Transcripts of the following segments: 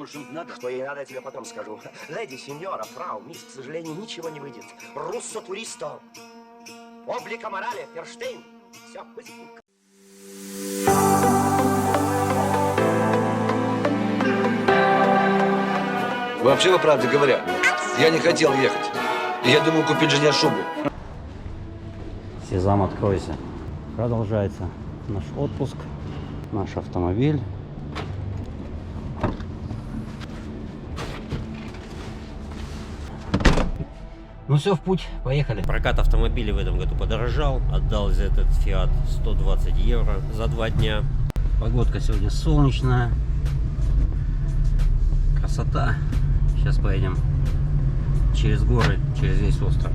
нужен надо. Что ей надо, я тебе потом скажу. Леди, сеньора, фрау, мисс, к сожалению, ничего не выйдет. Руссо туристо. Облика морали, Ферштейн. Все, быстренько. Вообще, по правде говоря, я не хотел ехать. Я думал купить жене шубу. Сезам, откройся. Продолжается наш отпуск, наш автомобиль. Ну все, в путь, поехали. Прокат автомобилей в этом году подорожал. Отдал за этот Фиат 120 евро за 2 дня. Погодка сегодня солнечная. Красота. Сейчас поедем через горы, через весь остров.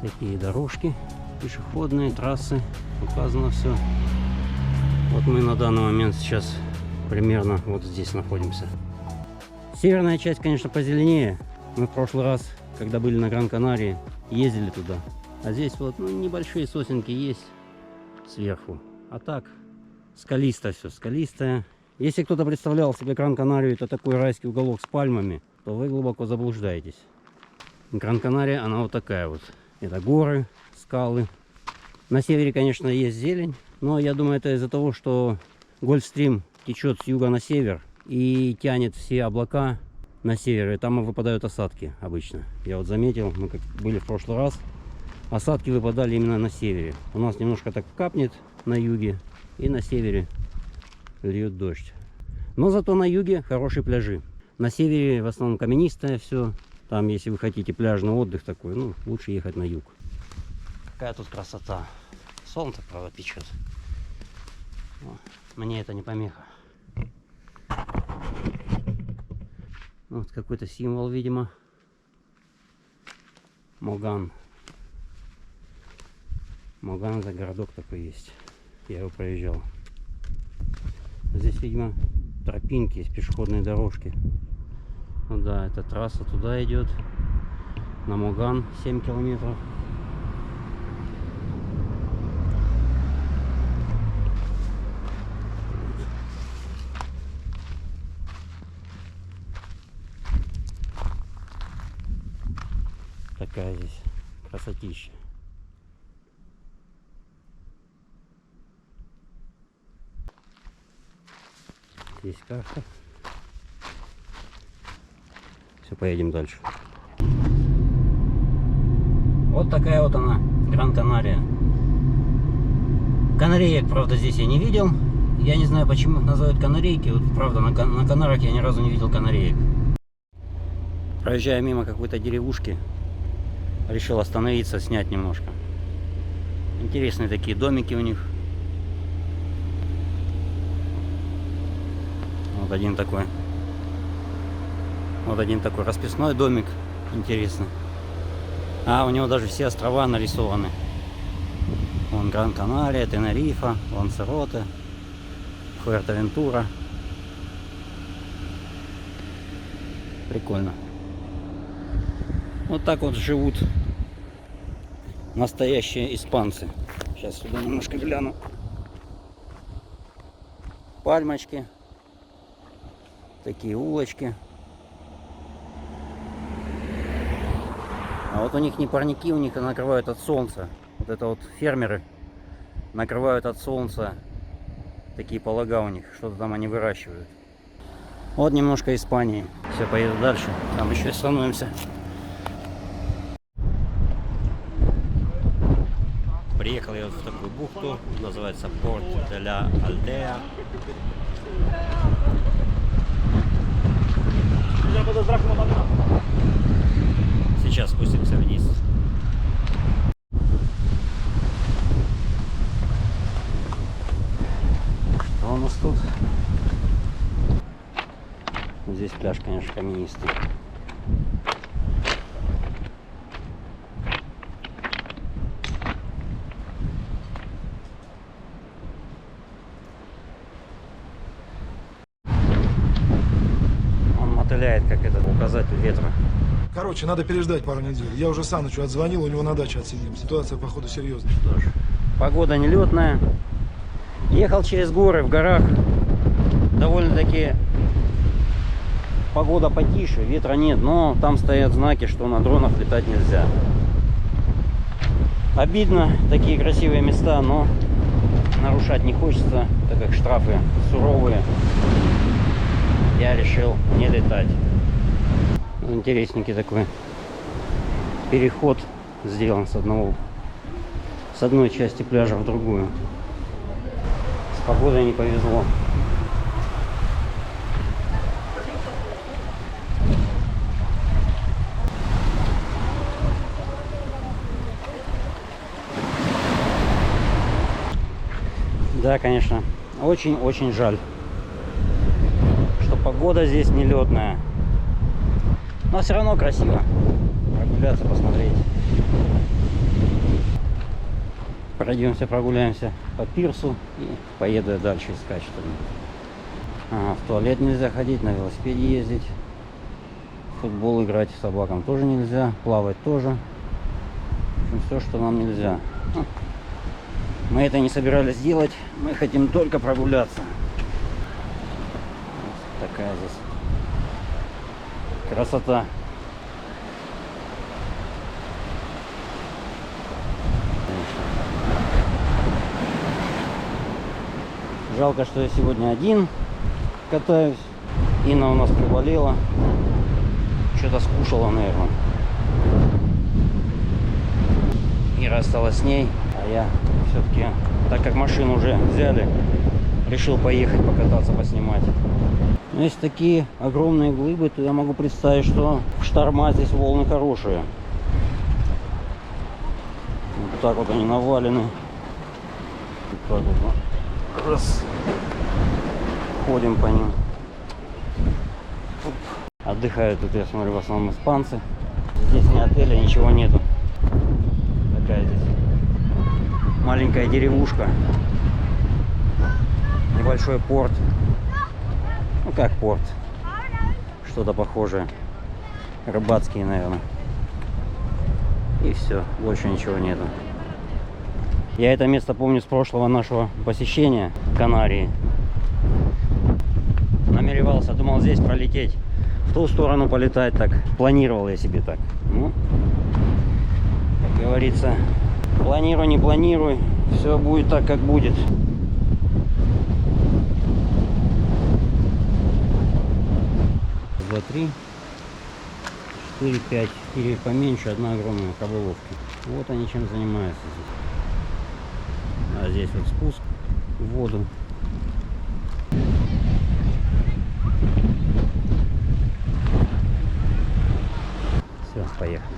Такие дорожки, пешеходные трассы, указано все. Вот мы на данный момент сейчас примерно вот здесь находимся. Северная часть, конечно, позеленее. Мы в прошлый раз, когда были на Гран-Канарии, ездили туда. А здесь вот небольшие сосенки есть сверху. А так, скалисто все, скалистое. Если кто-то представлял себе Гран-Канарию, это такой райский уголок с пальмами, то вы глубоко заблуждаетесь. Гран-Канария, она вот такая вот. Это горы, скалы. На севере, конечно, есть зелень, но я думаю, это из-за того, что Гольфстрим течет с юга на север и тянет все облака на север, и там выпадают осадки обычно. Я вот заметил, мы как были в прошлый раз, осадки выпадали именно на севере. У нас немножко так капнет на юге, и на севере льет дождь. Но зато на юге хорошие пляжи. На севере в основном каменистое все. Там, если вы хотите пляжный отдых такой, ну, лучше ехать на юг. Какая тут красота. Солнце, правда, печет. Но мне это не помеха. Вот какой-то символ, видимо. Моган. Моган — это городок такой есть. Я его проезжал. Здесь, видимо, тропинки, есть пешеходные дорожки. Ну да, эта трасса туда идет, на Моган, 7 километров. Такая здесь красотища. Здесь карта. Все, поедем дальше. Вот такая вот она, Гран-Канария. Канареек, правда, здесь я не видел. Я не знаю, почему их называют канарейки. Вот, правда, на Канарах я ни разу не видел канареек. Проезжая мимо какой-то деревушки, решил остановиться, снять немножко. Интересные такие домики у них. Вот один такой расписной домик. Интересно. А, у него даже все острова нарисованы. Вон Гран-Канария, Тенерифа, Лансароте, Фуэртевентура. Прикольно. Вот так вот живут настоящие испанцы. Сейчас сюда немножко гляну. Пальмочки. Такие улочки. А вот у них не парники, у них накрывают от солнца. Вот это вот фермеры накрывают от солнца такие полога у них. Что-то там они выращивают. Вот немножко Испании. Все, поеду дальше. Там еще остановимся. Приехал я вот в такую бухту. Называется Порт де ла Алдея. Сейчас спустимся вниз. Что у нас тут? Здесь пляж, конечно, каменистый. Он мотыляет, как этот указатель ветра. Короче, надо переждать пару недель. Я уже Санычу отзвонил, у него на даче отсидим. Ситуация, походу, серьезная. Что ж, погода нелетная. Ехал через горы, в горах. Довольно-таки погода потише, ветра нет, но там стоят знаки, что на дронах летать нельзя. Обидно, такие красивые места, но нарушать не хочется, так как штрафы суровые. Я решил не летать. Интересненький такой переход сделан с одной части пляжа в другую. С погодой не повезло. Да, конечно, очень-очень жаль, что погода здесь нелетная. Но все равно красиво прогуляться, посмотреть. Пройдемся, прогуляемся по пирсу и поеду я дальше искать что-нибудь. В туалет нельзя ходить, на велосипеде ездить, в футбол играть собакам тоже нельзя, плавать тоже. В общем, все, что нам нельзя. Мы это не собирались делать, мы хотим только прогуляться. Вот такая здесь красота. Жалко, что я сегодня один катаюсь. Инна у нас приболела. Что-то скушала, наверное. Ира осталась с ней. А я все-таки, так как машину уже взяли, решил поехать покататься, поснимать. Но если такие огромные глыбы, то я могу представить, что в шторма здесь волны хорошие. Вот так вот они навалены. Вот так вот. Раз. Ходим по ним. Оп. Отдыхают тут, я смотрю, в основном испанцы. Здесь ни отеля, ничего нету. Такая здесь маленькая деревушка. Небольшой порт. Ну как порт. Что-то похожее. Рыбацкие, наверное. И все. Больше ничего нету. Я это место помню с прошлого нашего посещения Канарии. Намеревался, думал здесь пролететь. В ту сторону полетать так. Планировал я себе так. Ну, как говорится, планируй, не планируй. Все будет так, как будет. 2, 3, 4, 5. 4 поменьше, одна огромная рыболовки. Вот они чем занимаются здесь. А здесь вот спуск в воду. Все, поехали.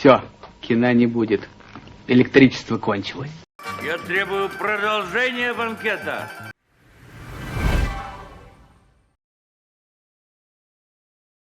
Все, кино не будет. Электричество кончилось. Я требую продолжения банкета.